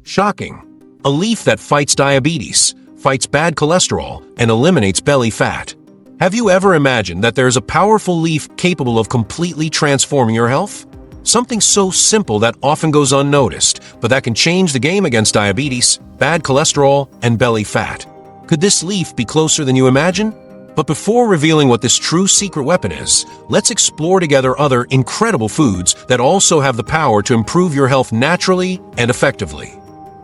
Shocking! A leaf that fights diabetes, fights bad cholesterol, and eliminates belly fat. Have you ever imagined that there's a powerful leaf capable of completely transforming your health? Something so simple that often goes unnoticed, but that can change the game against diabetes, bad cholesterol, and belly fat. Could this leaf be closer than you imagine? But before revealing what this true secret weapon is, let's explore together other incredible foods that also have the power to improve your health naturally and effectively.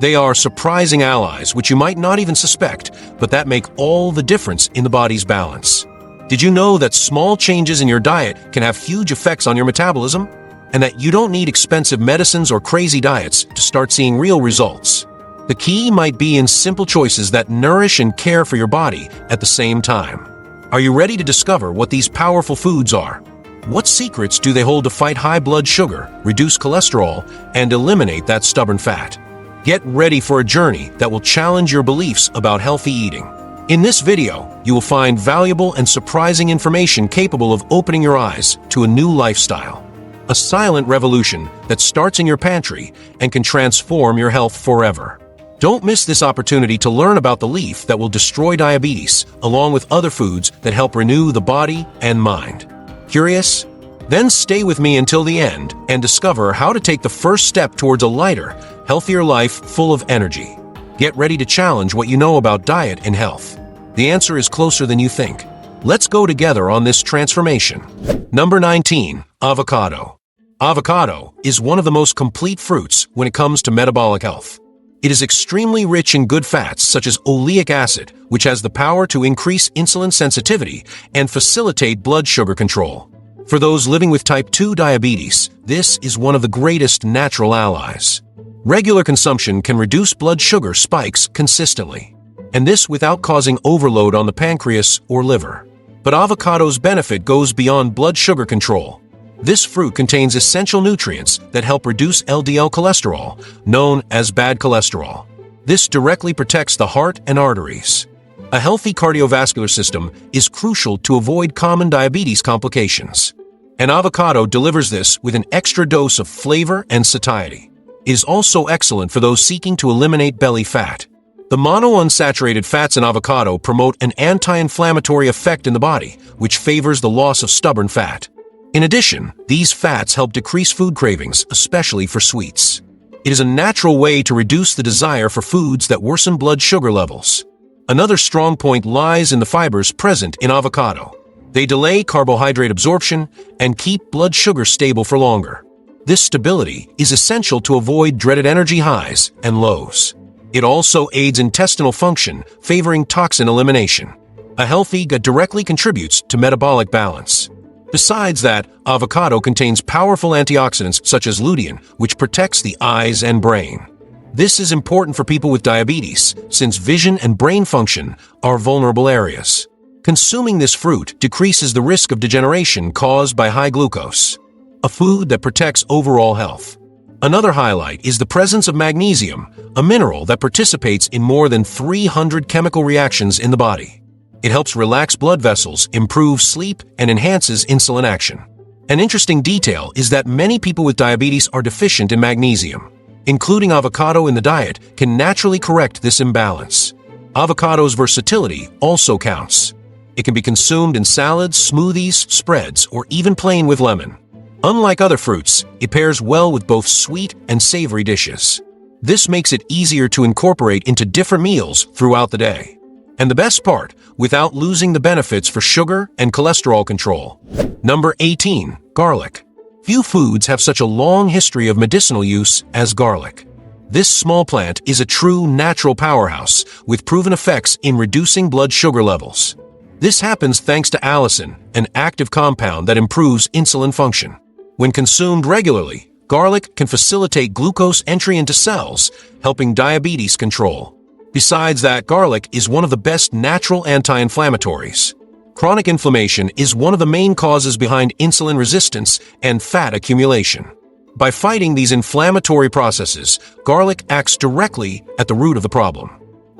They are surprising allies which you might not even suspect, but that make all the difference in the body's balance. Did you know that small changes in your diet can have huge effects on your metabolism? And that you don't need expensive medicines or crazy diets to start seeing real results? The key might be in simple choices that nourish and care for your body at the same time. Are you ready to discover what these powerful foods are? What secrets do they hold to fight high blood sugar, reduce cholesterol, and eliminate that stubborn fat? Get ready for a journey that will challenge your beliefs about healthy eating. In this video, you will find valuable and surprising information capable of opening your eyes to a new lifestyle. A silent revolution that starts in your pantry and can transform your health forever. Don't miss this opportunity to learn about the leaf that will destroy diabetes, along with other foods that help renew the body and mind. Curious? Then stay with me until the end and discover how to take the first step towards a lighter, healthier life full of energy. Get ready to challenge what you know about diet and health. The answer is closer than you think. Let's go together on this transformation. Number 19. Avocado. Avocado is one of the most complete fruits when it comes to metabolic health. It is extremely rich in good fats such as oleic acid, which has the power to increase insulin sensitivity and facilitate blood sugar control. For those living with type 2 diabetes, this is one of the greatest natural allies. Regular consumption can reduce blood sugar spikes consistently, and this without causing overload on the pancreas or liver. But avocado's benefit goes beyond blood sugar control. This fruit contains essential nutrients that help reduce LDL cholesterol, known as bad cholesterol. This directly protects the heart and arteries. A healthy cardiovascular system is crucial to avoid common diabetes complications. An avocado delivers this with an extra dose of flavor and satiety. It is also excellent for those seeking to eliminate belly fat. The monounsaturated fats in avocado promote an anti-inflammatory effect in the body, which favors the loss of stubborn fat. In addition, these fats help decrease food cravings, especially for sweets. It is a natural way to reduce the desire for foods that worsen blood sugar levels. Another strong point lies in the fibers present in avocado. They delay carbohydrate absorption and keep blood sugar stable for longer. This stability is essential to avoid dreaded energy highs and lows. It also aids intestinal function, favoring toxin elimination. A healthy gut directly contributes to metabolic balance. Besides that, avocado contains powerful antioxidants such as lutein, which protects the eyes and brain. This is important for people with diabetes, since vision and brain function are vulnerable areas. Consuming this fruit decreases the risk of degeneration caused by high glucose, a food that protects overall health. Another highlight is the presence of magnesium, a mineral that participates in more than 300 chemical reactions in the body. It helps relax blood vessels, improve sleep, and enhances insulin action. An interesting detail is that many people with diabetes are deficient in magnesium. Including avocado in the diet can naturally correct this imbalance. Avocado's versatility also counts. It can be consumed in salads, smoothies, spreads, or even plain with lemon. Unlike other fruits, it pairs well with both sweet and savory dishes. This makes it easier to incorporate into different meals throughout the day. And the best part, without losing the benefits for sugar and cholesterol control. Number 18. Garlic. Few foods have such a long history of medicinal use as garlic. This small plant is a true natural powerhouse with proven effects in reducing blood sugar levels. This happens thanks to allicin, an active compound that improves insulin function. When consumed regularly, garlic can facilitate glucose entry into cells, helping diabetes control. Besides that, garlic is one of the best natural anti-inflammatories. Chronic inflammation is one of the main causes behind insulin resistance and fat accumulation. By fighting these inflammatory processes, garlic acts directly at the root of the problem.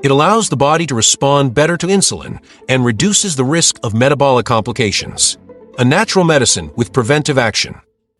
It allows the body to respond better to insulin and reduces the risk of metabolic complications. A natural medicine with preventive action.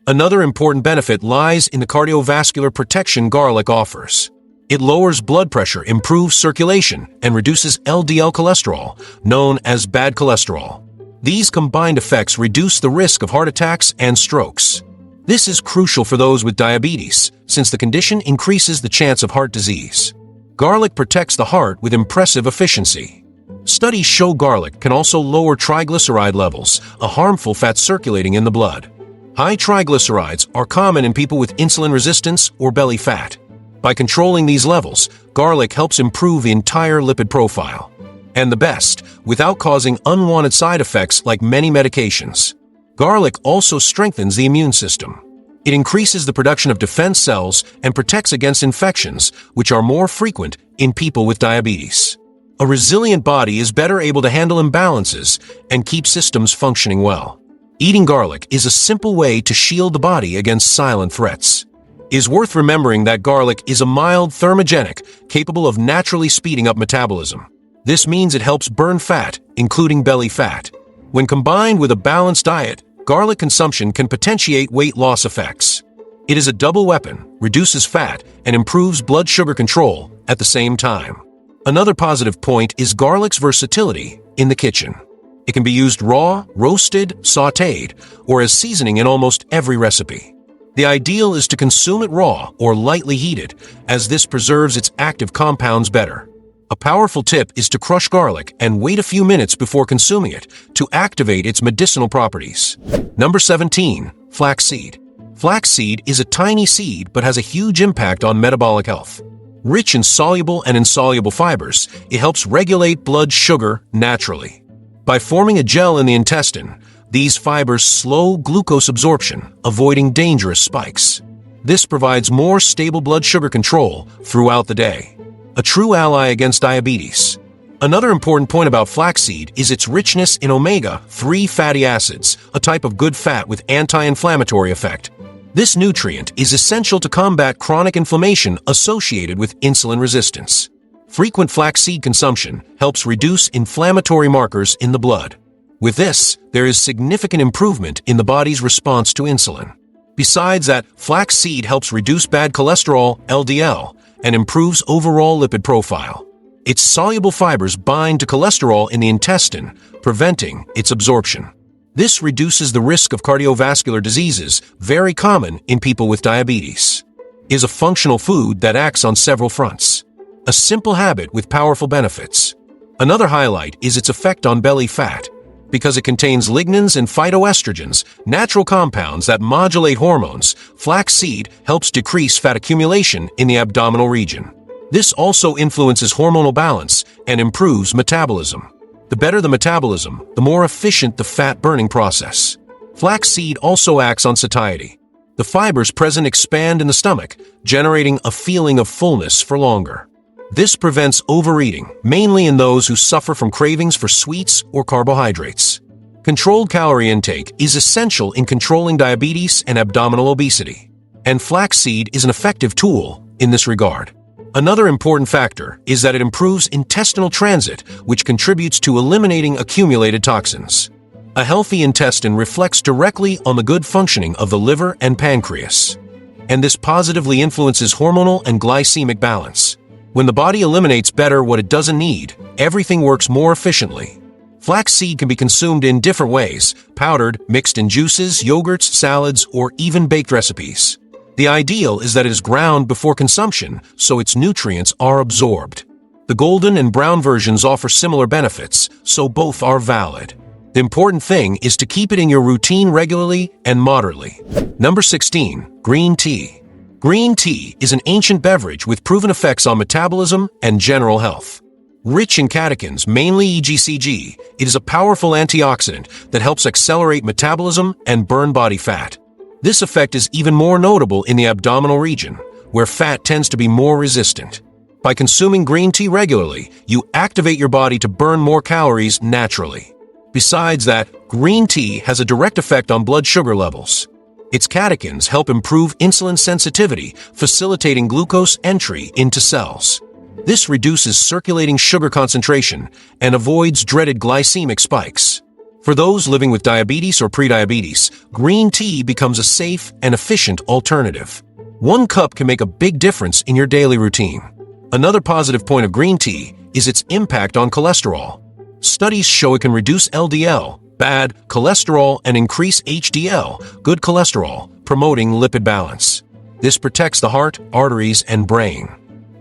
Another important benefit lies in the cardiovascular protection garlic offers. It lowers blood pressure, improves circulation, and reduces LDL cholesterol, known as bad cholesterol. These combined effects reduce the risk of heart attacks and strokes. This is crucial for those with diabetes, since the condition increases the chance of heart disease. Garlic protects the heart with impressive efficiency. Studies show garlic can also lower triglyceride levels, a harmful fat circulating in the blood. High triglycerides are common in people with insulin resistance or belly fat. By controlling these levels, garlic helps improve the entire lipid profile. And the best, without causing unwanted side effects like many medications. Garlic also strengthens the immune system. It increases the production of defense cells and protects against infections, which are more frequent in people with diabetes. A resilient body is better able to handle imbalances and keep systems functioning well. Eating garlic is a simple way to shield the body against silent threats. It is worth remembering that garlic is a mild thermogenic, capable of naturally speeding up metabolism. This means it helps burn fat, including belly fat. When combined with a balanced diet, garlic consumption can potentiate weight loss effects. It is a double weapon, reduces fat, and improves blood sugar control at the same time. Another positive point is garlic's versatility in the kitchen. It can be used raw, roasted, sautéed, or as seasoning in almost every recipe. The ideal is to consume it raw or lightly heated, as this preserves its active compounds better. A powerful tip is to crush garlic and wait a few minutes before consuming it to activate its medicinal properties. Number 17. Flaxseed. Flaxseed is a tiny seed but has a huge impact on metabolic health. Rich in soluble and insoluble fibers, it helps regulate blood sugar naturally. By forming a gel in the intestine, these fibers slow glucose absorption, avoiding dangerous spikes. This provides more stable blood sugar control throughout the day. A true ally against diabetes. Another important point about flaxseed is its richness in omega-3 fatty acids, a type of good fat with anti-inflammatory effect. This nutrient is essential to combat chronic inflammation associated with insulin resistance. Frequent flaxseed consumption helps reduce inflammatory markers in the blood. With this, there is significant improvement in the body's response to insulin. Besides that, flaxseed helps reduce bad cholesterol, LDL, and improves overall lipid profile. Its soluble fibers bind to cholesterol in the intestine, preventing its absorption. This reduces the risk of cardiovascular diseases, very common in people with diabetes. It is a functional food that acts on several fronts. A simple habit with powerful benefits. Another highlight is its effect on belly fat. Because it contains lignans and phytoestrogens, natural compounds that modulate hormones, flaxseed helps decrease fat accumulation in the abdominal region. This also influences hormonal balance and improves metabolism. The better the metabolism, the more efficient the fat-burning process. Flaxseed also acts on satiety. The fibers present expand in the stomach, generating a feeling of fullness for longer. This prevents overeating, mainly in those who suffer from cravings for sweets or carbohydrates. Controlled calorie intake is essential in controlling diabetes and abdominal obesity, and flaxseed is an effective tool in this regard. Another important factor is that it improves intestinal transit, which contributes to eliminating accumulated toxins. A healthy intestine reflects directly on the good functioning of the liver and pancreas, and this positively influences hormonal and glycemic balance. When the body eliminates better what it doesn't need, everything works more efficiently. Flaxseed can be consumed in different ways: powdered, mixed in juices, yogurts, salads, or even baked recipes. The ideal is that it is ground before consumption, so its nutrients are absorbed. The golden and brown versions offer similar benefits, so both are valid. The important thing is to keep it in your routine regularly and moderately. Number 16. Green tea. Green tea is an ancient beverage with proven effects on metabolism and general health. Rich in catechins, mainly EGCG, it is a powerful antioxidant that helps accelerate metabolism and burn body fat. This effect is even more notable in the abdominal region, where fat tends to be more resistant. By consuming green tea regularly, you activate your body to burn more calories naturally. Besides that, green tea has a direct effect on blood sugar levels. Its catechins help improve insulin sensitivity, facilitating glucose entry into cells. This reduces circulating sugar concentration and avoids dreaded glycemic spikes. For those living with diabetes or prediabetes, green tea becomes a safe and efficient alternative. 1 cup can make a big difference in your daily routine. Another positive point of green tea is its impact on cholesterol. Studies show it can reduce LDL, bad cholesterol, and increase HDL, good cholesterol, promoting lipid balance. This protects the heart, arteries, and brain.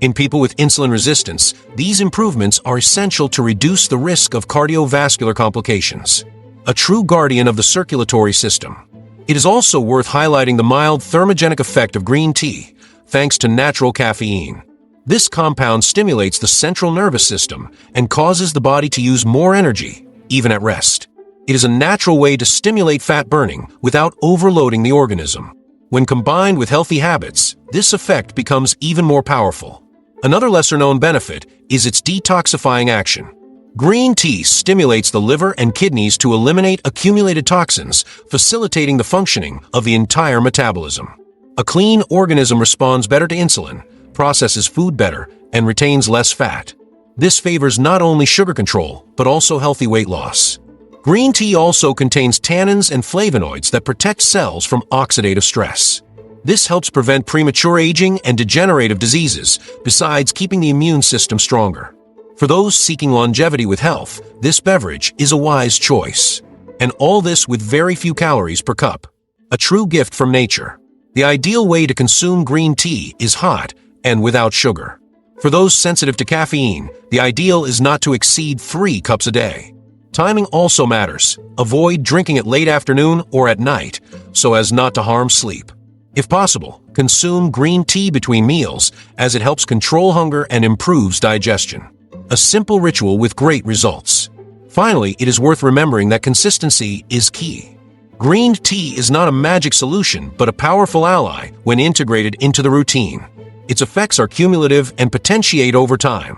In people with insulin resistance, these improvements are essential to reduce the risk of cardiovascular complications. A true guardian of the circulatory system. It is also worth highlighting the mild thermogenic effect of green tea, thanks to natural caffeine. This compound stimulates the central nervous system and causes the body to use more energy, even at rest. It is a natural way to stimulate fat burning without overloading the organism. When combined with healthy habits, this effect becomes even more powerful. Another lesser-known benefit is its detoxifying action. Green tea stimulates the liver and kidneys to eliminate accumulated toxins, facilitating the functioning of the entire metabolism. A clean organism responds better to insulin, processes food better, and retains less fat. This favors not only sugar control, but also healthy weight loss. Green tea also contains tannins and flavonoids that protect cells from oxidative stress. This helps prevent premature aging and degenerative diseases, besides keeping the immune system stronger. For those seeking longevity with health, this beverage is a wise choice. And all this with very few calories per cup. A true gift from nature. The ideal way to consume green tea is hot and without sugar. For those sensitive to caffeine, the ideal is not to exceed 3 cups a day. Timing also matters. Avoid drinking it late afternoon or at night, so as not to harm sleep. If possible, consume green tea between meals, as it helps control hunger and improves digestion. A simple ritual with great results. Finally, it is worth remembering that consistency is key. Green tea is not a magic solution, but a powerful ally when integrated into the routine. Its effects are cumulative and potentiate over time.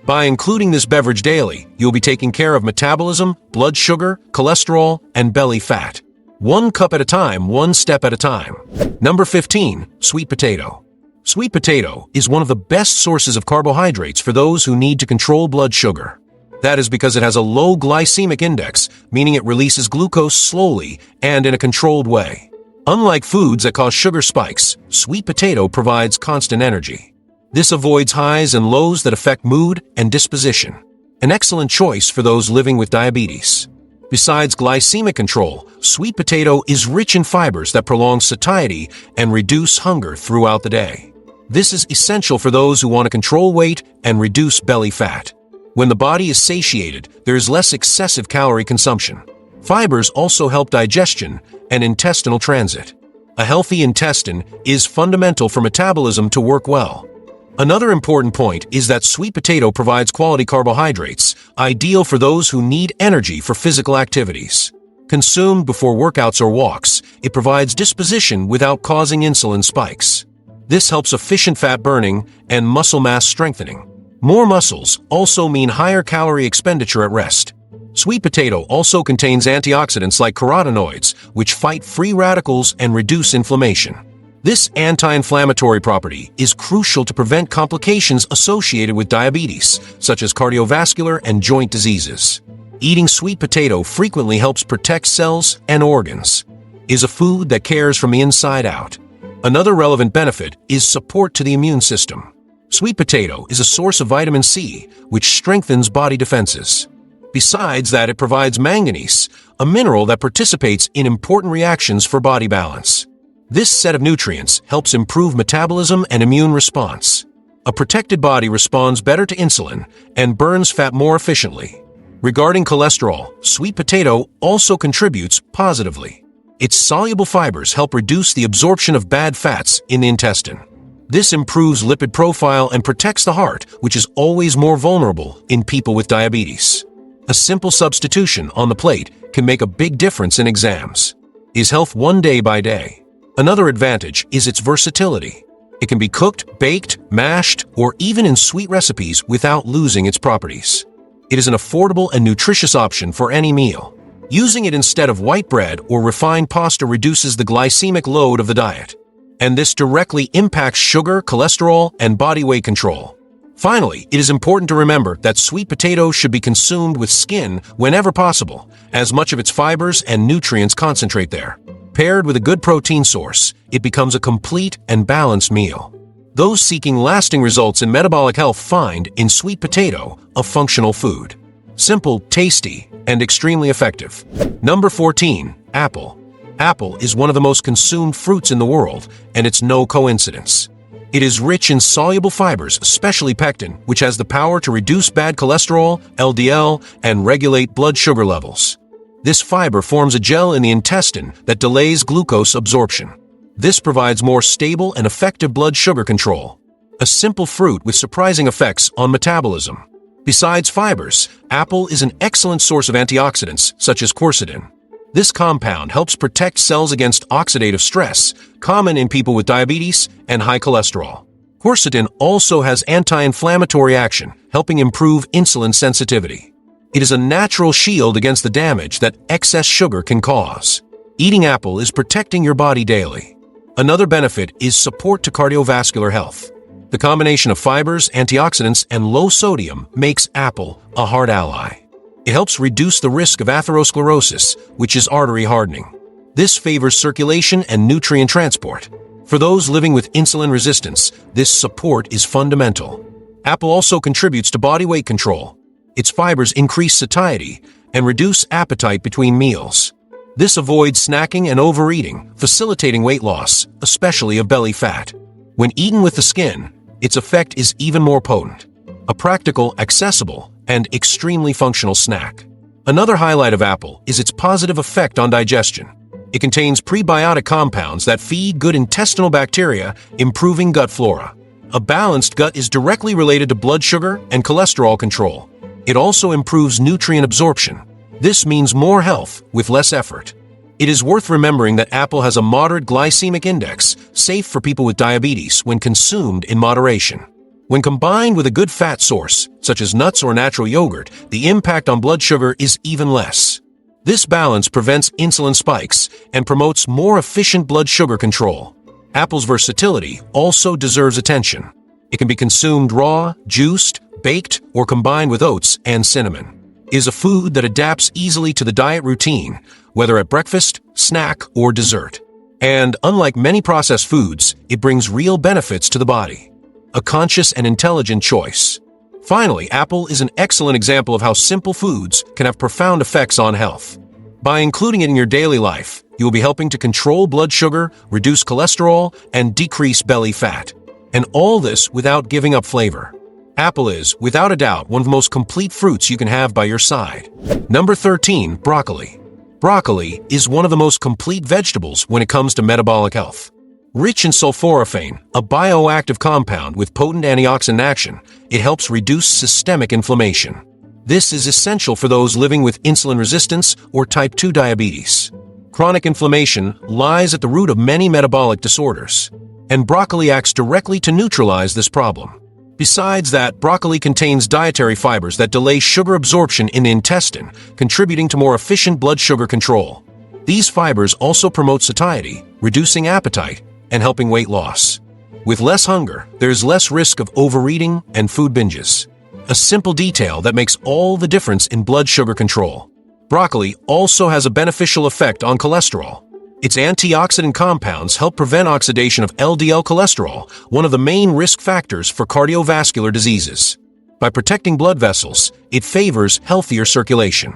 By including this beverage daily, you'll be taking care of metabolism, blood sugar, cholesterol, and belly fat. 1 cup at a time, 1 step at a time. Number 15. Sweet potato. Sweet potato is one of the best sources of carbohydrates for those who need to control blood sugar. That is because it has a low glycemic index, meaning it releases glucose slowly and in a controlled way. Unlike foods that cause sugar spikes, sweet potato provides constant energy. This avoids highs and lows that affect mood and disposition. An excellent choice for those living with diabetes. Besides glycemic control, sweet potato is rich in fibers that prolong satiety and reduce hunger throughout the day. This is essential for those who want to control weight and reduce belly fat. When the body is satiated, there is less excessive calorie consumption. Fibers also help digestion and intestinal transit. A healthy intestine is fundamental for metabolism to work well. Another important point is that sweet potato provides quality carbohydrates, ideal for those who need energy for physical activities. Consumed before workouts or walks, it provides disposition without causing insulin spikes. This helps efficient fat burning and muscle mass strengthening. More muscles also mean higher calorie expenditure at rest. Sweet potato also contains antioxidants like carotenoids, which fight free radicals and reduce inflammation. This anti-inflammatory property is crucial to prevent complications associated with diabetes, such as cardiovascular and joint diseases. Eating sweet potato frequently helps protect cells and organs. Is a food that cares from the inside out. Another relevant benefit is support to the immune system. Sweet potato is a source of vitamin C, which strengthens body defenses. Besides that, it provides manganese, a mineral that participates in important reactions for body balance. This set of nutrients helps improve metabolism and immune response. A protected body responds better to insulin and burns fat more efficiently. Regarding cholesterol, sweet potato also contributes positively. Its soluble fibers help reduce the absorption of bad fats in the intestine. This improves lipid profile and protects the heart, which is always more vulnerable in people with diabetes. A simple substitution on the plate can make a big difference in exams. Is health one day by day? Another advantage is its versatility. It can be cooked, baked, mashed, or even in sweet recipes without losing its properties. It is an affordable and nutritious option for any meal. Using it instead of white bread or refined pasta reduces the glycemic load of the diet. And this directly impacts sugar, cholesterol, and body weight control. Finally, it is important to remember that sweet potato should be consumed with skin whenever possible, as much of its fibers and nutrients concentrate there. Paired with a good protein source, it becomes a complete and balanced meal. Those seeking lasting results in metabolic health find in sweet potato a functional food. Simple, tasty, and extremely effective. Number 14. Apple. Apple is one of the most consumed fruits in the world, and it's no coincidence. It is rich in soluble fibers, especially pectin, which has the power to reduce bad cholesterol, LDL, and regulate blood sugar levels. This fiber forms a gel in the intestine that delays glucose absorption. This provides more stable and effective blood sugar control. A simple fruit with surprising effects on metabolism. Besides fibers, apple is an excellent source of antioxidants, such as quercetin. This compound helps protect cells against oxidative stress, common in people with diabetes and high cholesterol. Quercetin also has anti-inflammatory action, helping improve insulin sensitivity. It is a natural shield against the damage that excess sugar can cause. Eating apple is protecting your body daily. Another benefit is support to cardiovascular health. The combination of fibers, antioxidants, and low sodium makes apple a heart ally. It helps reduce the risk of atherosclerosis, which is artery hardening. This favors circulation and nutrient transport. For those living with insulin resistance, this support is fundamental. Apple also contributes to body weight control. Its fibers increase satiety and reduce appetite between meals. This avoids snacking and overeating, facilitating weight loss, especially of belly fat. When eaten with the skin, its effect is even more potent. A practical, accessible, and extremely functional snack. Another highlight of apple is its positive effect on digestion. It contains prebiotic compounds that feed good intestinal bacteria, improving gut flora. A balanced gut is directly related to blood sugar and cholesterol control. It also improves nutrient absorption. This means more health with less effort. It is worth remembering that apple has a moderate glycemic index, safe for people with diabetes when consumed in moderation. When combined with a good fat source, such as nuts or natural yogurt, the impact on blood sugar is even less. This balance prevents insulin spikes and promotes more efficient blood sugar control. Apple's versatility also deserves attention. It can be consumed raw, juiced, baked, or combined with oats and cinnamon. It is a food that adapts easily to the diet routine, whether at breakfast, snack, or dessert. And unlike many processed foods, it brings real benefits to the body. A conscious and intelligent choice. Finally, apple is an excellent example of how simple foods can have profound effects on health. By including it in your daily life, you will be helping to control blood sugar, reduce cholesterol, and decrease belly fat. And all this without giving up flavor. Apple is, without a doubt, one of the most complete fruits you can have by your side. Number 13. Broccoli. Broccoli is one of the most complete vegetables when it comes to metabolic health. Rich in sulforaphane, a bioactive compound with potent antioxidant action, it helps reduce systemic inflammation. This is essential for those living with insulin resistance or type 2 diabetes. Chronic inflammation lies at the root of many metabolic disorders, and broccoli acts directly to neutralize this problem. Besides that, broccoli contains dietary fibers that delay sugar absorption in the intestine, contributing to more efficient blood sugar control. These fibers also promote satiety, reducing appetite, and helping weight loss. With less hunger, there's less risk of overeating and food binges. A simple detail that makes all the difference in blood sugar control. Broccoli also has a beneficial effect on cholesterol. Its antioxidant compounds help prevent oxidation of LDL cholesterol, one of the main risk factors for cardiovascular diseases. By protecting blood vessels, it favors healthier circulation.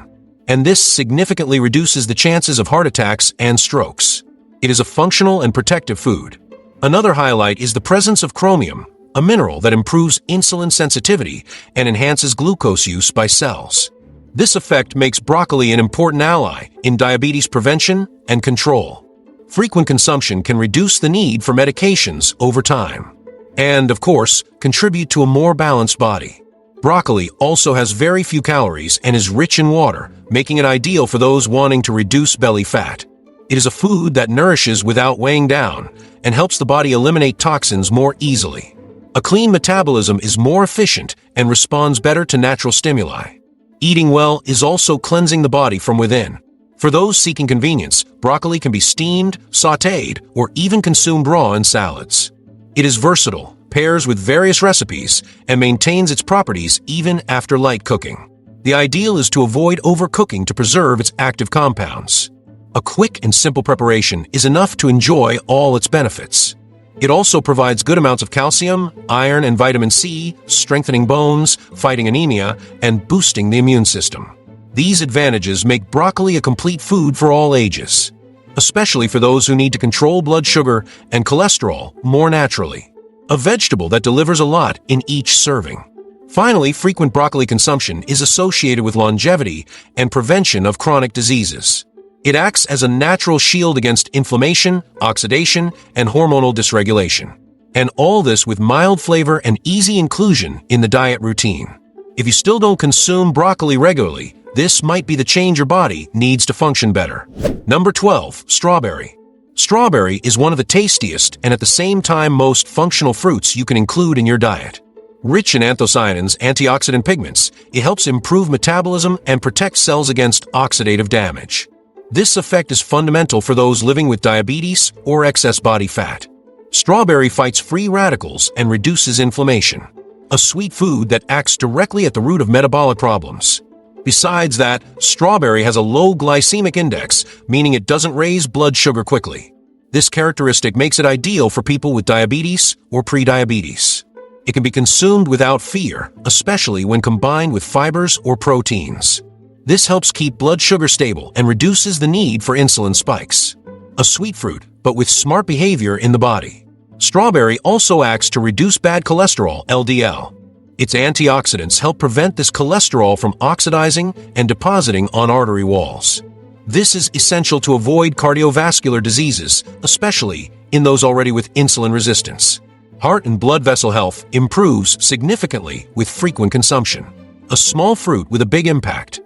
And this significantly reduces the chances of heart attacks and strokes. It is a functional and protective food. Another highlight is the presence of chromium, a mineral that improves insulin sensitivity and enhances glucose use by cells. This effect makes broccoli an important ally in diabetes prevention and control. Frequent consumption can reduce the need for medications over time. And, of course, contribute to a more balanced body. Broccoli also has very few calories and is rich in water, making it ideal for those wanting to reduce belly fat. It is a food that nourishes without weighing down and helps the body eliminate toxins more easily. A clean metabolism is more efficient and responds better to natural stimuli. Eating well is also cleansing the body from within. For those seeking convenience, broccoli can be steamed, sautéed, or even consumed raw in salads. It is versatile, pairs with various recipes, and maintains its properties even after light cooking. The ideal is to avoid overcooking to preserve its active compounds. A quick and simple preparation is enough to enjoy all its benefits. It also provides good amounts of calcium, iron, and vitamin C, strengthening bones, fighting anemia, and boosting the immune system. These advantages make broccoli a complete food for all ages, especially for those who need to control blood sugar and cholesterol more naturally. A vegetable that delivers a lot in each serving. Finally, frequent broccoli consumption is associated with longevity and prevention of chronic diseases. It acts as a natural shield against inflammation, oxidation, and hormonal dysregulation. And all this with mild flavor and easy inclusion in the diet routine. If you still don't consume broccoli regularly, this might be the change your body needs to function better. Number 12. Strawberry. Strawberry is one of the tastiest and at the same time most functional fruits you can include in your diet. Rich in anthocyanins, antioxidant pigments, it helps improve metabolism and protect cells against oxidative damage. This effect is fundamental for those living with diabetes or excess body fat. Strawberry fights free radicals and reduces inflammation. A sweet food that acts directly at the root of metabolic problems. Besides that, strawberry has a low glycemic index, meaning it doesn't raise blood sugar quickly. This characteristic makes it ideal for people with diabetes or prediabetes. It can be consumed without fear, especially when combined with fibers or proteins. This helps keep blood sugar stable and reduces the need for insulin spikes. A sweet fruit, but with smart behavior in the body. Strawberry also acts to reduce bad cholesterol, LDL. Its antioxidants help prevent this cholesterol from oxidizing and depositing on artery walls. This is essential to avoid cardiovascular diseases, especially in those already with insulin resistance. Heart and blood vessel health improves significantly with frequent consumption. A small fruit with a big impact.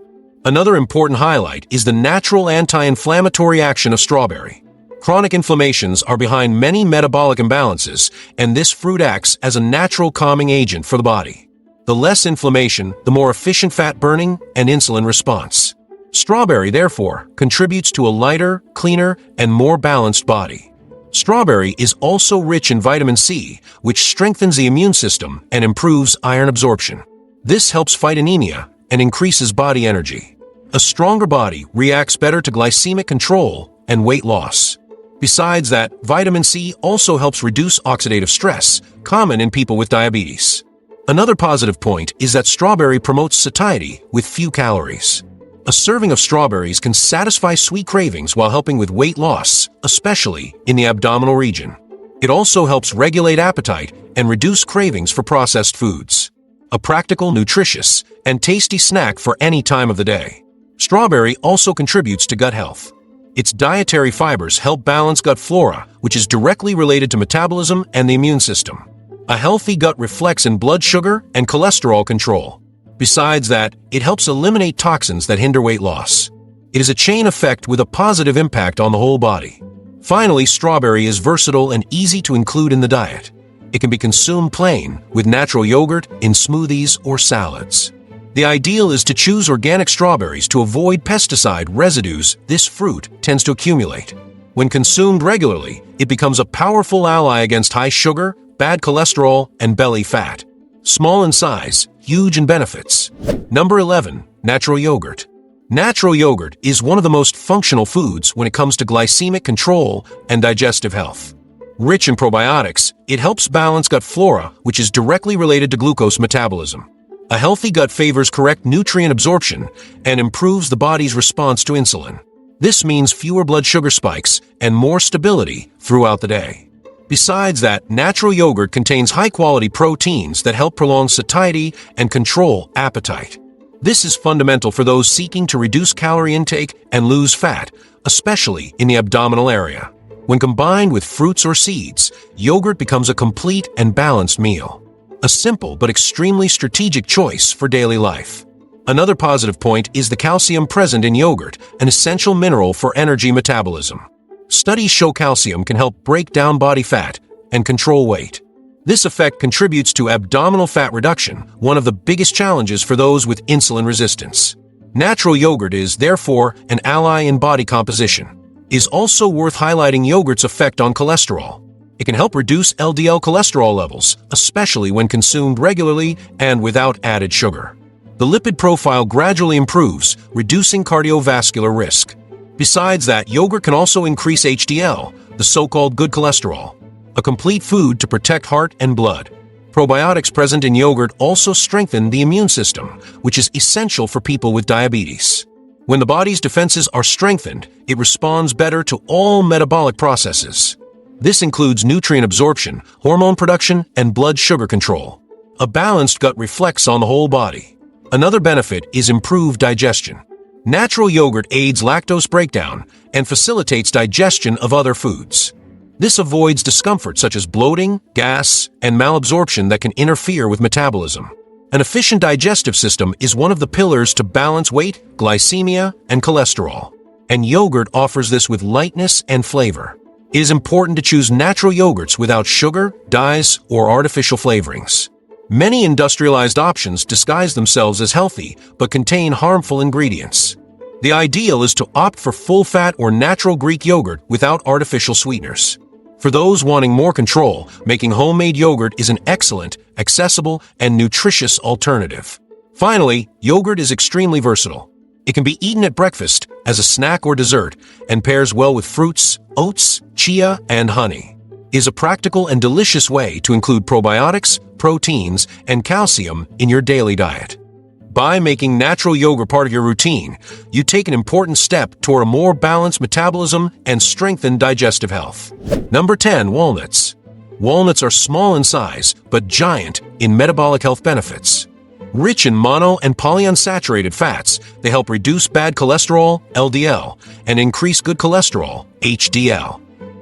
Another important highlight is the natural anti-inflammatory action of strawberry. Chronic inflammations are behind many metabolic imbalances, and this fruit acts as a natural calming agent for the body. The less inflammation, the more efficient fat burning and insulin response. Strawberry, therefore, contributes to a lighter, cleaner, and more balanced body. Strawberry is also rich in vitamin C, which strengthens the immune system and improves iron absorption. This helps fight anemia and increases body energy. A stronger body reacts better to glycemic control and weight loss. Besides that, vitamin C also helps reduce oxidative stress, common in people with diabetes. Another positive point is that strawberry promotes satiety with few calories. A serving of strawberries can satisfy sweet cravings while helping with weight loss, especially in the abdominal region. It also helps regulate appetite and reduce cravings for processed foods. A practical, nutritious, and tasty snack for any time of the day. Strawberry also contributes to gut health. Its dietary fibers help balance gut flora, which is directly related to metabolism and the immune system. A healthy gut reflects in blood sugar and cholesterol control. Besides that, it helps eliminate toxins that hinder weight loss. It is a chain effect with a positive impact on the whole body. Finally, strawberry is versatile and easy to include in the diet. It can be consumed plain, with natural yogurt, in smoothies, or salads. The ideal is to choose organic strawberries to avoid pesticide residues this fruit tends to accumulate. When consumed regularly, it becomes a powerful ally against high sugar, bad cholesterol, and belly fat. Small in size, huge in benefits. Number 11. Natural yogurt. Natural yogurt is one of the most functional foods when it comes to glycemic control and digestive health. Rich in probiotics, it helps balance gut flora, which is directly related to glucose metabolism. A healthy gut favors correct nutrient absorption and improves the body's response to insulin. This means fewer blood sugar spikes and more stability throughout the day. Besides that, natural yogurt contains high-quality proteins that help prolong satiety and control appetite. This is fundamental for those seeking to reduce calorie intake and lose fat, especially in the abdominal area. When combined with fruits or seeds, yogurt becomes a complete and balanced meal. A simple but extremely strategic choice for daily life. Another positive point is the calcium present in yogurt, an essential mineral for energy metabolism. Studies show calcium can help break down body fat and control weight. This effect contributes to abdominal fat reduction, one of the biggest challenges for those with insulin resistance. Natural yogurt is, therefore, an ally in body composition. It is also worth highlighting yogurt's effect on cholesterol. It can help reduce LDL cholesterol levels, especially when consumed regularly and without added sugar. The lipid profile gradually improves, reducing cardiovascular risk. Besides that, yogurt can also increase HDL, the so-called good cholesterol. a complete food to protect heart and blood. Probiotics present in yogurt also strengthen the immune system, which is essential for people with diabetes. When the body's defenses are strengthened, it responds better to all metabolic processes. This includes nutrient absorption, hormone production, and blood sugar control. A balanced gut reflects on the whole body. Another benefit is improved digestion. Natural yogurt aids lactose breakdown and facilitates digestion of other foods. This avoids discomfort such as bloating, gas, and malabsorption that can interfere with metabolism. An efficient digestive system is one of the pillars to balance weight, glycemia, and cholesterol, and yogurt offers this with lightness and flavor. It is important to choose natural yogurts without sugar, dyes, or artificial flavorings. Many industrialized options disguise themselves as healthy but contain harmful ingredients. The ideal is to opt for full-fat or natural Greek yogurt without artificial sweeteners. For those wanting more control, making homemade yogurt is an excellent, accessible, and nutritious alternative. Finally, yogurt is extremely versatile. It can be eaten at breakfast, as a snack or dessert, and pairs well with fruits, oats, chia, and honey. It is a practical and delicious way to include probiotics, proteins, and calcium in your daily diet. By making natural yogurt part of your routine, you take an important step toward a more balanced metabolism and strengthened digestive health. Number 10. Walnuts. Walnuts are small in size, but giant in metabolic health benefits. Rich in mono and polyunsaturated fats, they help reduce bad cholesterol, LDL, and increase good cholesterol, HDL.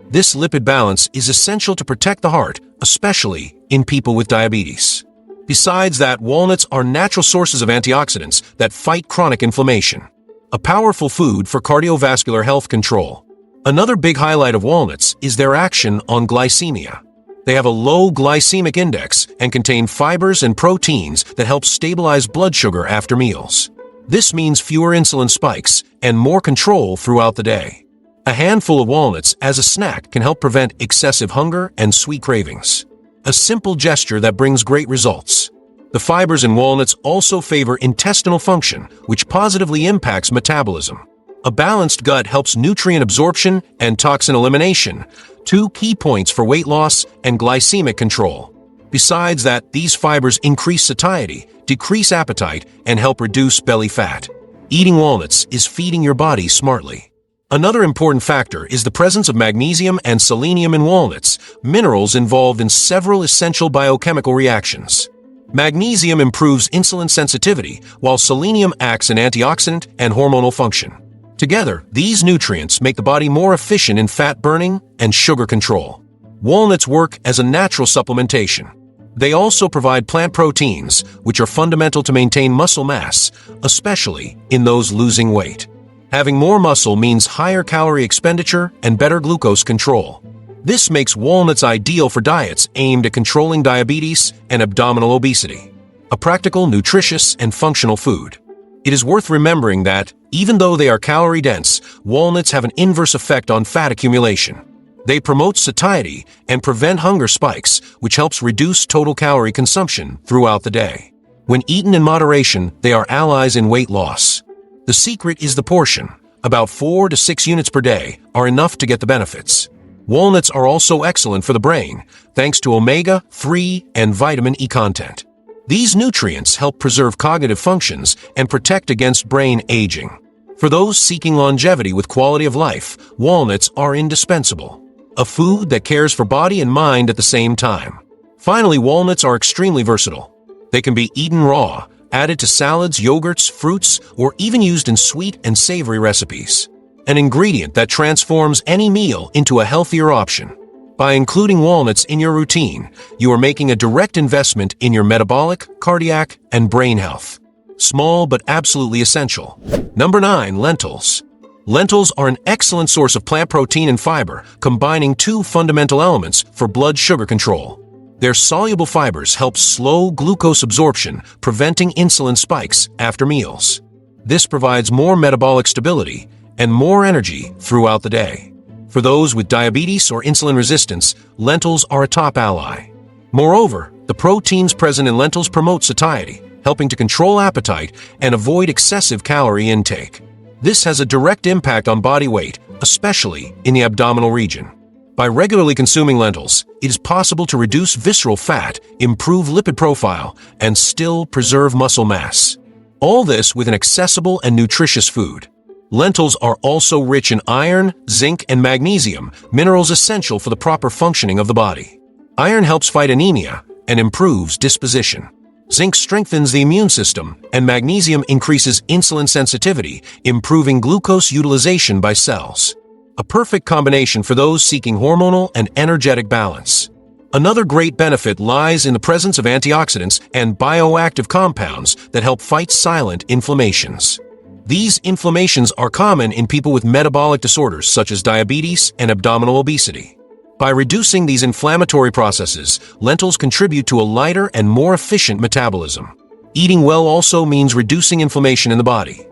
This lipid balance is essential to protect the heart, especially in people with diabetes. Besides that, walnuts are natural sources of antioxidants that fight chronic inflammation. A powerful food for cardiovascular health control. Another big highlight of walnuts is their action on glycemia. They have a low glycemic index and contain fibers and proteins that help stabilize blood sugar after meals. This means fewer insulin spikes and more control throughout the day. A handful of walnuts as a snack can help prevent excessive hunger and sweet cravings. A simple gesture that brings great results. The fibers in walnuts also favor intestinal function, which positively impacts metabolism. A balanced gut helps nutrient absorption and toxin elimination, two key points for weight loss and glycemic control. Besides that, these fibers increase satiety, decrease appetite, and help reduce belly fat. Eating walnuts is feeding your body smartly. Another important factor is the presence of magnesium and selenium in walnuts, minerals involved in several essential biochemical reactions. Magnesium improves insulin sensitivity, while selenium acts as an antioxidant and hormonal function. Together, these nutrients make the body more efficient in fat burning and sugar control. Walnuts work as a natural supplementation. They also provide plant proteins, which are fundamental to maintain muscle mass, especially in those losing weight. Having more muscle means higher calorie expenditure and better glucose control. This makes walnuts ideal for diets aimed at controlling diabetes and abdominal obesity. A practical, nutritious, and functional food. It is worth remembering that, even though they are calorie-dense, walnuts have an inverse effect on fat accumulation. They promote satiety and prevent hunger spikes, which helps reduce total calorie consumption throughout the day. When eaten in moderation, they are allies in weight loss. The secret is the portion. About 4 to 6 units per day are enough to get the benefits. Walnuts are also excellent for the brain, thanks to omega-3 and vitamin E content. These nutrients help preserve cognitive functions and protect against brain aging. For those seeking longevity with quality of life, walnuts are indispensable. A food that cares for body and mind at the same time. Finally, walnuts are extremely versatile. They can be eaten raw, added to salads, yogurts, fruits, or even used in sweet and savory recipes. An ingredient that transforms any meal into a healthier option. By including walnuts in your routine, you are making a direct investment in your metabolic, cardiac, and brain health. Small but absolutely essential. Number 9. Lentils. Lentils are an excellent source of plant protein and fiber, combining two fundamental elements for blood sugar control. Their soluble fibers help slow glucose absorption, preventing insulin spikes after meals. This provides more metabolic stability and more energy throughout the day. For those with diabetes or insulin resistance, lentils are a top ally. Moreover, the proteins present in lentils promote satiety, helping to control appetite and avoid excessive calorie intake. This has a direct impact on body weight, especially in the abdominal region. By regularly consuming lentils, it is possible to reduce visceral fat, improve lipid profile, and still preserve muscle mass. All this with an accessible and nutritious food. Lentils are also rich in iron, zinc, and magnesium, minerals essential for the proper functioning of the body. Iron helps fight anemia and improves disposition. Zinc strengthens the immune system, and magnesium increases insulin sensitivity, improving glucose utilization by cells. A perfect combination for those seeking hormonal and energetic balance. Another great benefit lies in the presence of antioxidants and bioactive compounds that help fight silent inflammations. These inflammations are common in people with metabolic disorders such as diabetes and abdominal obesity. By reducing these inflammatory processes, lentils contribute to a lighter and more efficient metabolism. Eating well also means reducing inflammation in the body.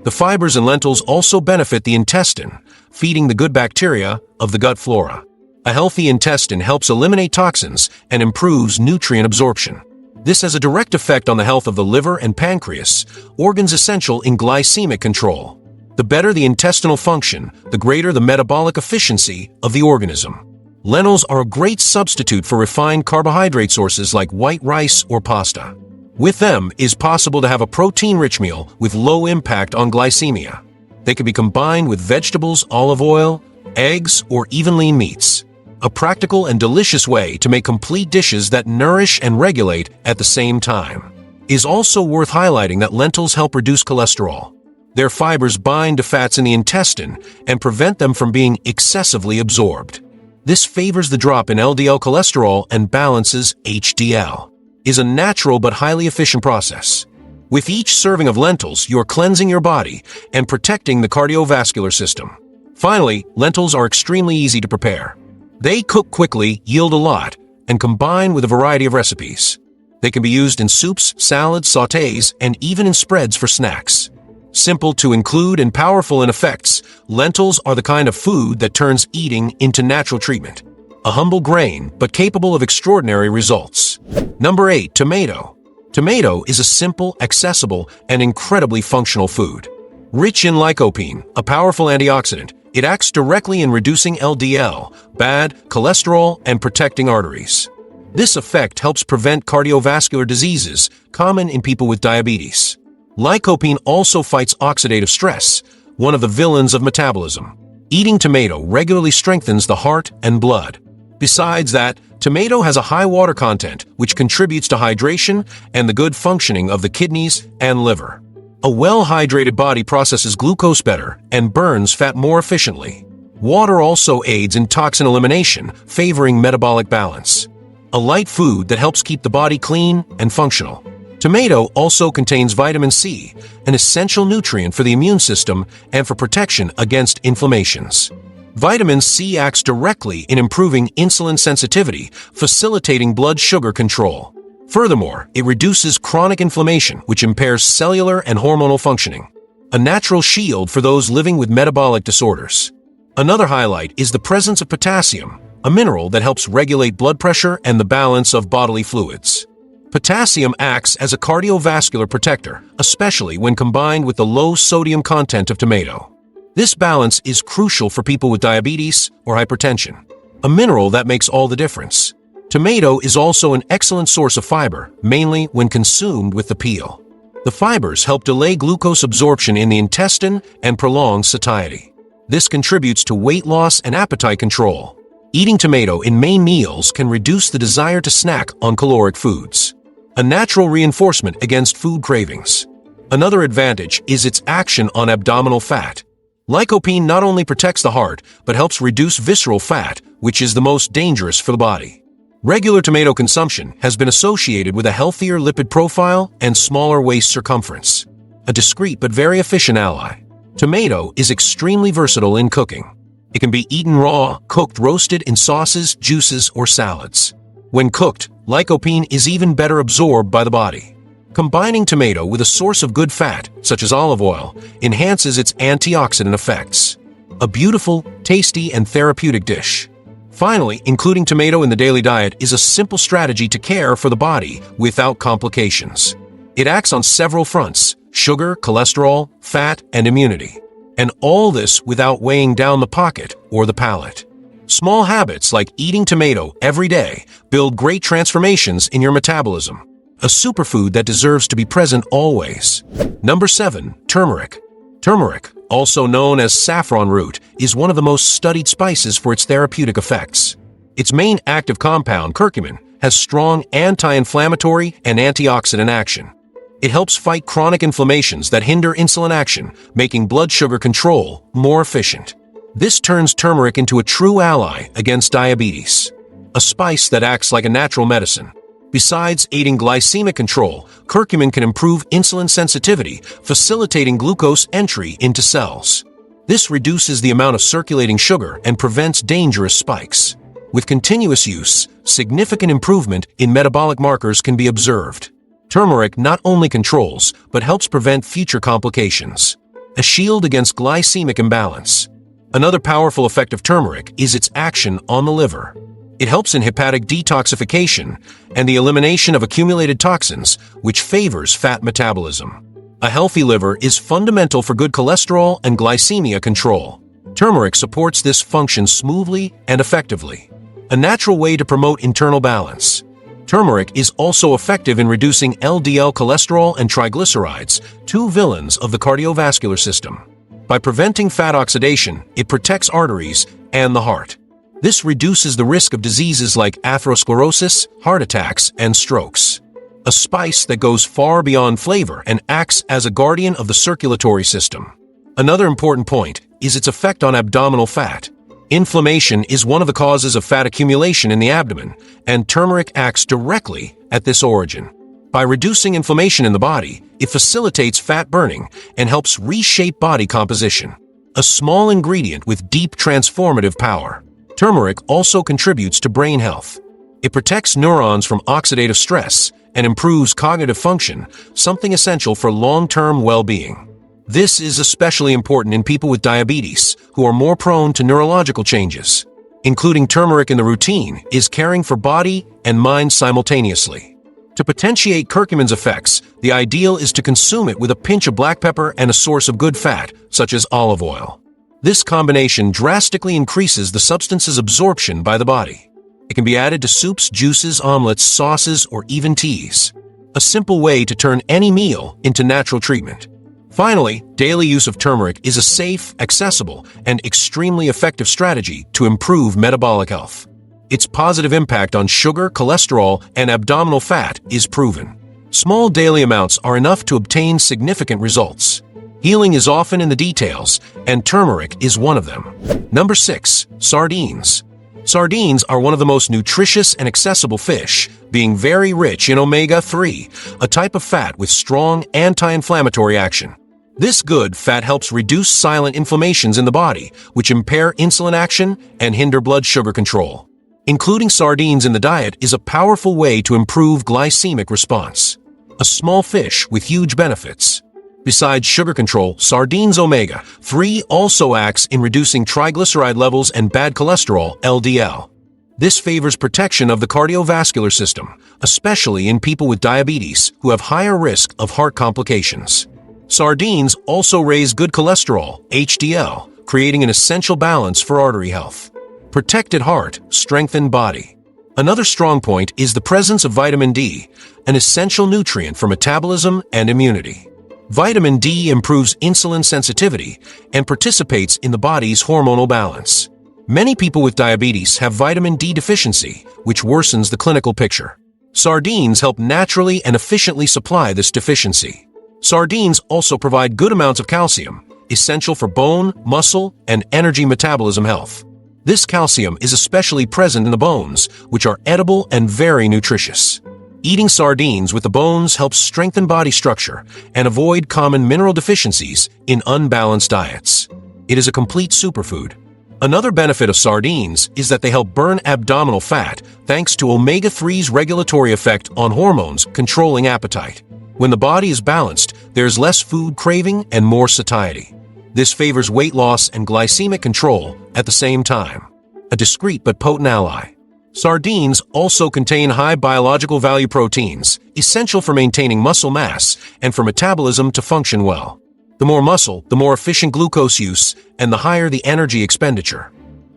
The fibers in lentils also benefit the intestine, feeding the good bacteria of the gut flora. A healthy intestine helps eliminate toxins and improves nutrient absorption. This has a direct effect on the health of the liver and pancreas, organs essential in glycemic control. The better the intestinal function, the greater the metabolic efficiency of the organism. Lentils are a great substitute for refined carbohydrate sources like white rice or pasta. With them, it is possible to have a protein-rich meal with low impact on glycemia. They can be combined with vegetables, olive oil, eggs, or even lean meats. A practical and delicious way to make complete dishes that nourish and regulate at the same time. It is also worth highlighting that lentils help reduce cholesterol. Their fibers bind to fats in the intestine and prevent them from being excessively absorbed. This favors the drop in LDL cholesterol and balances HDL. It is a natural but highly efficient process. With each serving of lentils, you are cleansing your body and protecting the cardiovascular system. Finally, lentils are extremely easy to prepare. They cook quickly, yield a lot, and combine with a variety of recipes. They can be used in soups, salads, sautés, and even in spreads for snacks. Simple to include and powerful in effects, lentils are the kind of food that turns eating into natural treatment. A humble grain, but capable of extraordinary results. Number 8. Tomato. Tomato is a simple, accessible, and incredibly functional food. Rich in lycopene, a powerful antioxidant, it acts directly in reducing LDL, bad cholesterol, and protecting arteries. This effect helps prevent cardiovascular diseases common in people with diabetes. Lycopene also fights oxidative stress, one of the villains of metabolism. Eating tomato regularly strengthens the heart and blood. Besides that, tomato has a high water content, which contributes to hydration and the good functioning of the kidneys and liver. A well-hydrated body processes glucose better and burns fat more efficiently. Water also aids in toxin elimination, favoring metabolic balance. A light food that helps keep the body clean and functional. Tomato also contains vitamin C, an essential nutrient for the immune system and for protection against inflammations. Vitamin C acts directly in improving insulin sensitivity, facilitating blood sugar control. Furthermore, it reduces chronic inflammation, which impairs cellular and hormonal functioning. A natural shield for those living with metabolic disorders. Another highlight is the presence of potassium, a mineral that helps regulate blood pressure and the balance of bodily fluids. Potassium acts as a cardiovascular protector, especially when combined with the low sodium content of tomato. This balance is crucial for people with diabetes or hypertension, a mineral that makes all the difference. Tomato is also an excellent source of fiber, mainly when consumed with the peel. The fibers help delay glucose absorption in the intestine and prolong satiety. This contributes to weight loss and appetite control. Eating tomato in main meals can reduce the desire to snack on caloric foods. A natural reinforcement against food cravings. Another advantage is its action on abdominal fat. Lycopene not only protects the heart, but helps reduce visceral fat, which is the most dangerous for the body. Regular tomato consumption has been associated with a healthier lipid profile and smaller waist circumference. A discreet but very efficient ally. Tomato is extremely versatile in cooking. It can be eaten raw, cooked, roasted in sauces, juices, or salads. When cooked, lycopene is even better absorbed by the body. Combining tomato with a source of good fat, such as olive oil, enhances its antioxidant effects. A beautiful, tasty, and therapeutic dish. Finally, including tomato in the daily diet is a simple strategy to care for the body without complications. It acts on several fronts: sugar, cholesterol, fat, and immunity. And all this without weighing down the pocket or the palate. Small habits like eating tomato every day build great transformations in your metabolism. A superfood that deserves to be present always. Number 7. Turmeric. Turmeric, also known as saffron root, is one of the most studied spices for its therapeutic effects. Its main active compound, curcumin, has strong anti-inflammatory and antioxidant action. It helps fight chronic inflammations that hinder insulin action, making blood sugar control more efficient. This turns turmeric into a true ally against diabetes, a spice that acts like a natural medicine. Besides aiding glycemic control, curcumin can improve insulin sensitivity, facilitating glucose entry into cells. This reduces the amount of circulating sugar and prevents dangerous spikes. With continuous use, significant improvement in metabolic markers can be observed. Turmeric not only controls, but helps prevent future complications. A shield against glycemic imbalance. Another powerful effect of turmeric is its action on the liver. It helps in hepatic detoxification and the elimination of accumulated toxins, which favors fat metabolism. A healthy liver is fundamental for good cholesterol and glycemia control. Turmeric supports this function smoothly and effectively. A natural way to promote internal balance. Turmeric is also effective in reducing LDL cholesterol and triglycerides, two villains of the cardiovascular system. By preventing fat oxidation, it protects arteries and the heart. This reduces the risk of diseases like atherosclerosis, heart attacks, and strokes. A spice that goes far beyond flavor and acts as a guardian of the circulatory system. Another important point is its effect on abdominal fat. Inflammation is one of the causes of fat accumulation in the abdomen, and turmeric acts directly at this origin. By reducing inflammation in the body, it facilitates fat burning and helps reshape body composition. A small ingredient with deep transformative power. Turmeric also contributes to brain health. It protects neurons from oxidative stress and improves cognitive function, something essential for long-term well-being. This is especially important in people with diabetes, who are more prone to neurological changes. Including turmeric in the routine is caring for body and mind simultaneously. To potentiate curcumin's effects, the ideal is to consume it with a pinch of black pepper and a source of good fat, such as olive oil. This combination drastically increases the substance's absorption by the body. It can be added to soups, juices, omelets, sauces, or even teas. A simple way to turn any meal into natural treatment. Finally, daily use of turmeric is a safe, accessible, and extremely effective strategy to improve metabolic health. Its positive impact on sugar, cholesterol, and abdominal fat is proven. Small daily amounts are enough to obtain significant results. Healing is often in the details, and turmeric is one of them. Number 6. Sardines. Sardines are one of the most nutritious and accessible fish, being very rich in omega-3, a type of fat with strong anti-inflammatory action. This good fat helps reduce silent inflammations in the body, which impair insulin action and hinder blood sugar control. Including sardines in the diet is a powerful way to improve glycemic response. A small fish with huge benefits. Besides sugar control, sardines omega-3 also acts in reducing triglyceride levels and bad cholesterol, LDL. This favors protection of the cardiovascular system, especially in people with diabetes who have higher risk of heart complications. Sardines also raise good cholesterol, HDL, creating an essential balance for artery health. Protected heart, strengthened body. Another strong point is the presence of vitamin D, an essential nutrient for metabolism and immunity. Vitamin D improves insulin sensitivity and participates in the body's hormonal balance. Many people with diabetes have vitamin D deficiency, which worsens the clinical picture. Sardines help naturally and efficiently supply this deficiency. Sardines also provide good amounts of calcium, essential for bone, muscle, and energy metabolism health. This calcium is especially present in the bones, which are edible and very nutritious. Eating sardines with the bones helps strengthen body structure and avoid common mineral deficiencies in unbalanced diets. It is a complete superfood. Another benefit of sardines is that they help burn abdominal fat thanks to omega-3's regulatory effect on hormones controlling appetite. When the body is balanced, there's less food craving and more satiety. This favors weight loss and glycemic control at the same time. A discreet but potent ally. Sardines also contain high biological value proteins, essential for maintaining muscle mass and for metabolism to function well. The more muscle, the more efficient glucose use, and the higher the energy expenditure.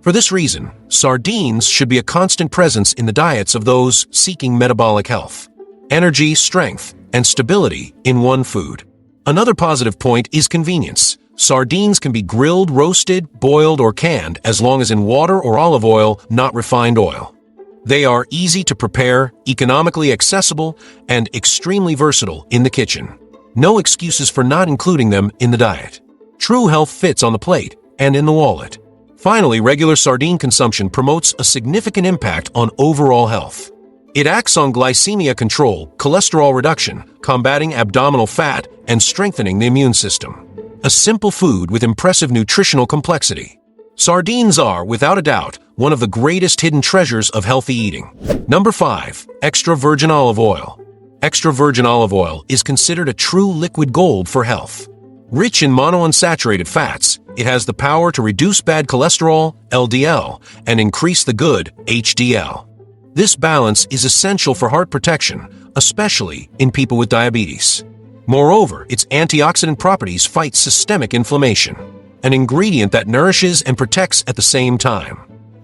For this reason, sardines should be a constant presence in the diets of those seeking metabolic health, energy, strength, and stability in one food. Another positive point is convenience. Sardines can be grilled, roasted, boiled, or canned as long as in water or olive oil, not refined oil. They are easy to prepare, economically accessible, and extremely versatile in the kitchen. No excuses for not including them in the diet. True health fits on the plate and in the wallet. Finally, regular sardine consumption promotes a significant impact on overall health. It acts on glycemia control, cholesterol reduction, combating abdominal fat, and strengthening the immune system. A simple food with impressive nutritional complexity. Sardines are, without a doubt, one of the greatest hidden treasures of healthy eating. Number 5. Extra virgin olive oil. Extra virgin olive oil is considered a true liquid gold for health. Rich in monounsaturated fats, it has the power to reduce bad cholesterol, LDL, and increase the good, HDL. This balance is essential for heart protection, especially in people with diabetes. Moreover, its antioxidant properties fight systemic inflammation, an ingredient that nourishes and protects at the same time.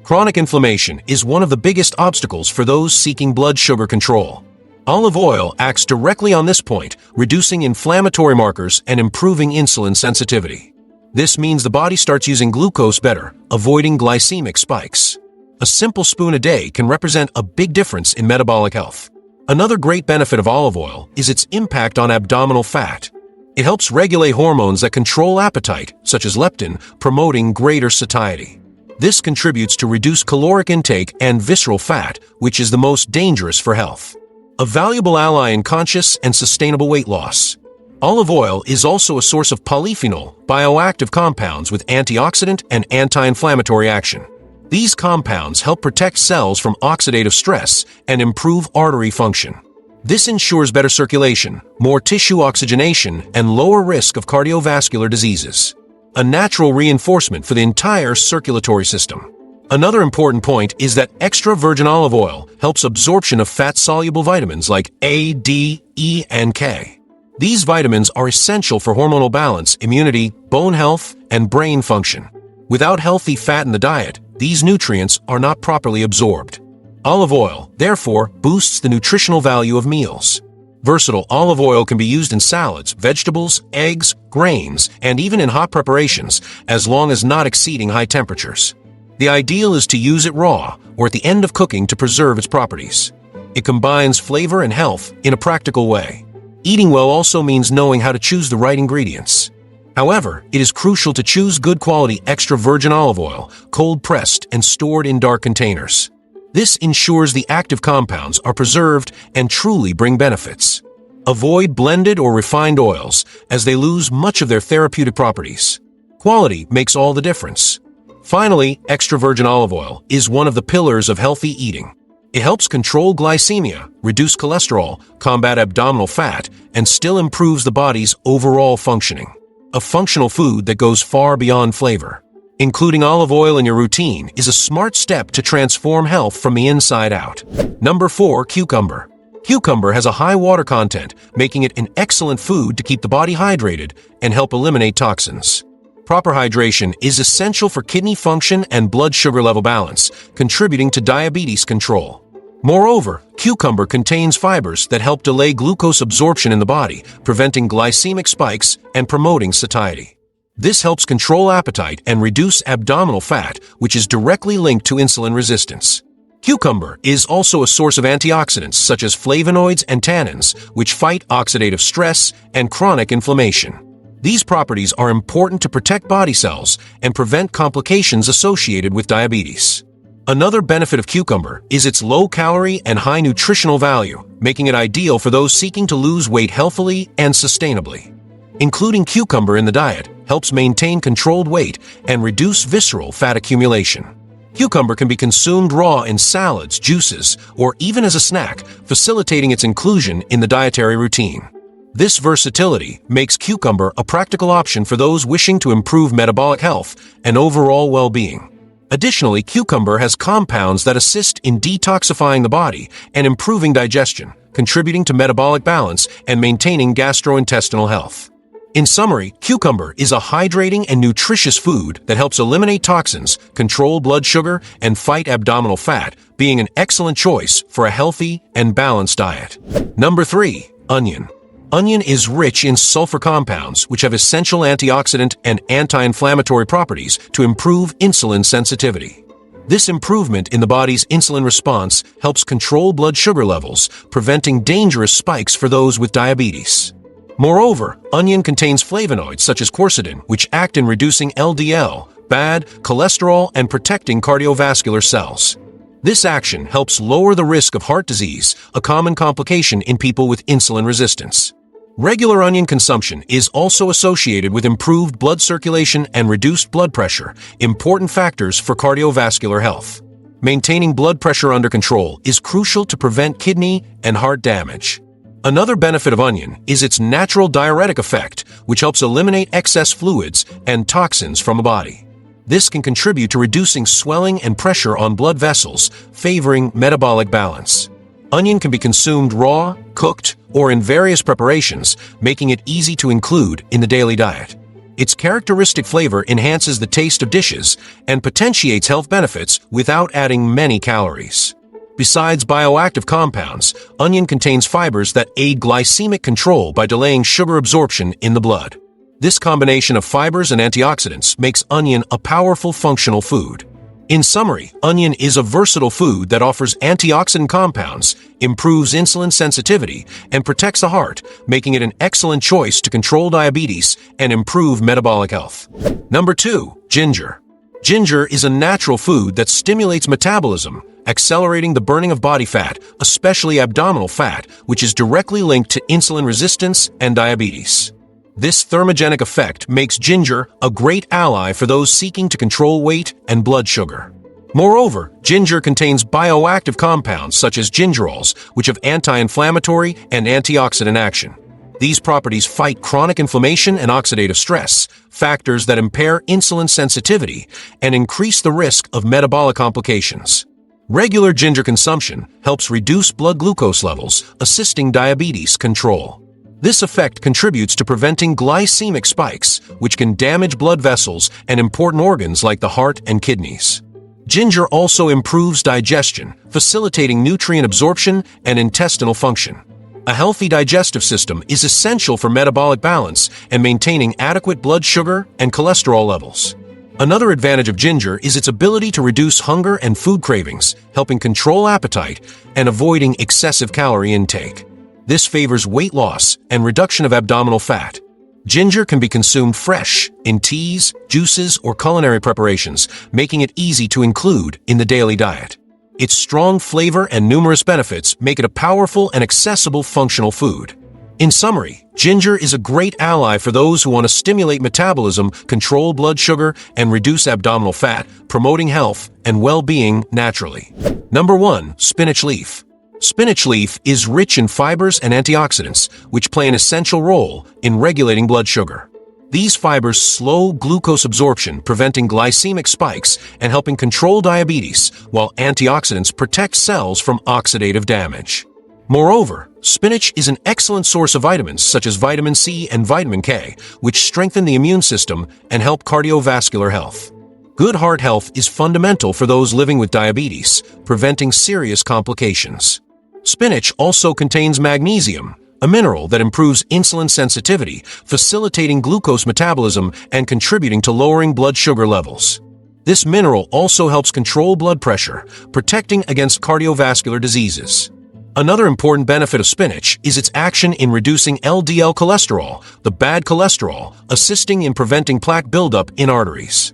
Chronic inflammation is one of the biggest obstacles for those seeking blood sugar control. Olive oil acts directly on this point, reducing inflammatory markers and improving insulin sensitivity. This means the body starts using glucose better, avoiding glycemic spikes. A simple spoon a day can represent a big difference in metabolic health. Another great benefit of olive oil is its impact on abdominal fat. It helps regulate hormones that control appetite, such as leptin, promoting greater satiety. This contributes to reduced caloric intake and visceral fat, which is the most dangerous for health. A valuable ally in conscious and sustainable weight loss. Olive oil is also a source of polyphenol, bioactive compounds with antioxidant and anti-inflammatory action. These compounds help protect cells from oxidative stress and improve artery function. This ensures better circulation, more tissue oxygenation, and lower risk of cardiovascular diseases. A natural reinforcement for the entire circulatory system. Another important point is that extra virgin olive oil helps absorption of fat-soluble vitamins like A, D, E, and K. These vitamins are essential for hormonal balance, immunity, bone health, and brain function. Without healthy fat in the diet, these nutrients are not properly absorbed. Olive oil, therefore, boosts the nutritional value of meals. Versatile olive oil can be used in salads, vegetables, eggs, grains, and even in hot preparations, as long as not exceeding high temperatures. The ideal is to use it raw or at the end of cooking to preserve its properties. It combines flavor and health in a practical way. Eating well also means knowing how to choose the right ingredients. However, it is crucial to choose good quality extra virgin olive oil, cold-pressed and stored in dark containers. This ensures the active compounds are preserved and truly bring benefits. Avoid blended or refined oils, as they lose much of their therapeutic properties. Quality makes all the difference. Finally, extra virgin olive oil is one of the pillars of healthy eating. It helps control glycemia, reduce cholesterol, combat abdominal fat, and still improves the body's overall functioning. A functional food that goes far beyond flavor. Including olive oil in your routine is a smart step to transform health from the inside out. Number 4. Cucumber. Cucumber has a high water content, making it an excellent food to keep the body hydrated and help eliminate toxins. Proper hydration is essential for kidney function and blood sugar level balance, contributing to diabetes control. Moreover, cucumber contains fibers that help delay glucose absorption in the body, preventing glycemic spikes and promoting satiety. This helps control appetite and reduce abdominal fat, which is directly linked to insulin resistance. Cucumber is also a source of antioxidants such as flavonoids and tannins, which fight oxidative stress and chronic inflammation. These properties are important to protect body cells and prevent complications associated with diabetes. Another benefit of cucumber is its low calorie and high nutritional value, making it ideal for those seeking to lose weight healthily and sustainably. Including cucumber in the diet helps maintain controlled weight and reduce visceral fat accumulation. Cucumber can be consumed raw in salads, juices, or even as a snack, facilitating its inclusion in the dietary routine. This versatility makes cucumber a practical option for those wishing to improve metabolic health and overall well-being. Additionally, cucumber has compounds that assist in detoxifying the body and improving digestion, contributing to metabolic balance and maintaining gastrointestinal health. In summary, cucumber is a hydrating and nutritious food that helps eliminate toxins, control blood sugar, and fight abdominal fat, being an excellent choice for a healthy and balanced diet. Number 3. Onion. Onion is rich in sulfur compounds, which have essential antioxidant and anti-inflammatory properties to improve insulin sensitivity. This improvement in the body's insulin response helps control blood sugar levels, preventing dangerous spikes for those with diabetes. Moreover, onion contains flavonoids such as quercetin, which act in reducing LDL, bad cholesterol, and protecting cardiovascular cells. This action helps lower the risk of heart disease, a common complication in people with insulin resistance. Regular onion consumption is also associated with improved blood circulation and reduced blood pressure, important factors for cardiovascular health. Maintaining blood pressure under control is crucial to prevent kidney and heart damage. Another benefit of onion is its natural diuretic effect, which helps eliminate excess fluids and toxins from a body. This can contribute to reducing swelling and pressure on blood vessels, favoring metabolic balance. Onion can be consumed raw, cooked, or in various preparations, making it easy to include in the daily diet. Its characteristic flavor enhances the taste of dishes and potentiates health benefits without adding many calories. Besides bioactive compounds, onion contains fibers that aid glycemic control by delaying sugar absorption in the blood. This combination of fibers and antioxidants makes onion a powerful functional food. In summary, onion is a versatile food that offers antioxidant compounds, improves insulin sensitivity, and protects the heart, making it an excellent choice to control diabetes and improve metabolic health. Number 2. Ginger. Ginger is a natural food that stimulates metabolism, accelerating the burning of body fat, especially abdominal fat, which is directly linked to insulin resistance and diabetes. This thermogenic effect makes ginger a great ally for those seeking to control weight and blood sugar. Moreover, ginger contains bioactive compounds such as gingerols, which have anti-inflammatory and antioxidant action. These properties fight chronic inflammation and oxidative stress, factors that impair insulin sensitivity and increase the risk of metabolic complications. Regular ginger consumption helps reduce blood glucose levels, assisting diabetes control. This effect contributes to preventing glycemic spikes, which can damage blood vessels and important organs like the heart and kidneys. Ginger also improves digestion, facilitating nutrient absorption and intestinal function. A healthy digestive system is essential for metabolic balance and maintaining adequate blood sugar and cholesterol levels. Another advantage of ginger is its ability to reduce hunger and food cravings, helping control appetite and avoiding excessive calorie intake. This favors weight loss and reduction of abdominal fat. Ginger can be consumed fresh, in teas, juices, or culinary preparations, making it easy to include in the daily diet. Its strong flavor and numerous benefits make it a powerful and accessible functional food. In summary, ginger is a great ally for those who want to stimulate metabolism, control blood sugar, and reduce abdominal fat, promoting health and well-being naturally. Number 1. Spinach leaf. Spinach leaf is rich in fibers and antioxidants, which play an essential role in regulating blood sugar. These fibers slow glucose absorption, preventing glycemic spikes and helping control diabetes, while antioxidants protect cells from oxidative damage. Moreover, spinach is an excellent source of vitamins such as vitamin C and vitamin K, which strengthen the immune system and help cardiovascular health. Good heart health is fundamental for those living with diabetes, preventing serious complications. Spinach also contains magnesium, a mineral that improves insulin sensitivity, facilitating glucose metabolism and contributing to lowering blood sugar levels. This mineral also helps control blood pressure, protecting against cardiovascular diseases. Another important benefit of spinach is its action in reducing LDL cholesterol, the bad cholesterol, assisting in preventing plaque buildup in arteries.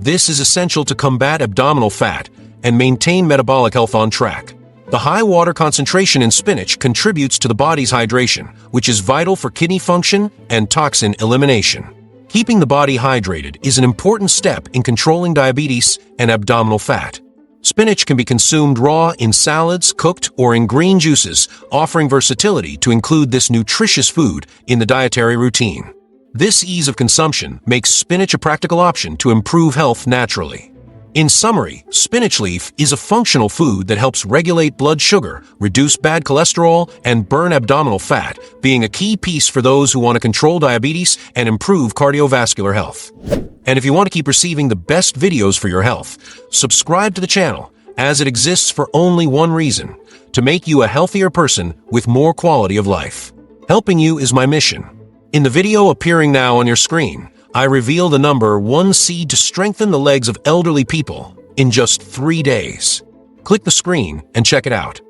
This is essential to combat abdominal fat and maintain metabolic health on track. The high water concentration in spinach contributes to the body's hydration, which is vital for kidney function and toxin elimination. Keeping the body hydrated is an important step in controlling diabetes and abdominal fat. Spinach can be consumed raw in salads, cooked, or in green juices, offering versatility to include this nutritious food in the dietary routine. This ease of consumption makes spinach a practical option to improve health naturally. In summary, spinach leaf is a functional food that helps regulate blood sugar, reduce bad cholesterol, and burn abdominal fat, being a key piece for those who want to control diabetes and improve cardiovascular health. And if you want to keep receiving the best videos for your health, subscribe to the channel, as it exists for only one reason: to make you a healthier person with more quality of life. Helping you is my mission. In the video appearing now on your screen, I reveal the number 1 seed to strengthen the legs of elderly people in just 3 days. Click the screen and check it out.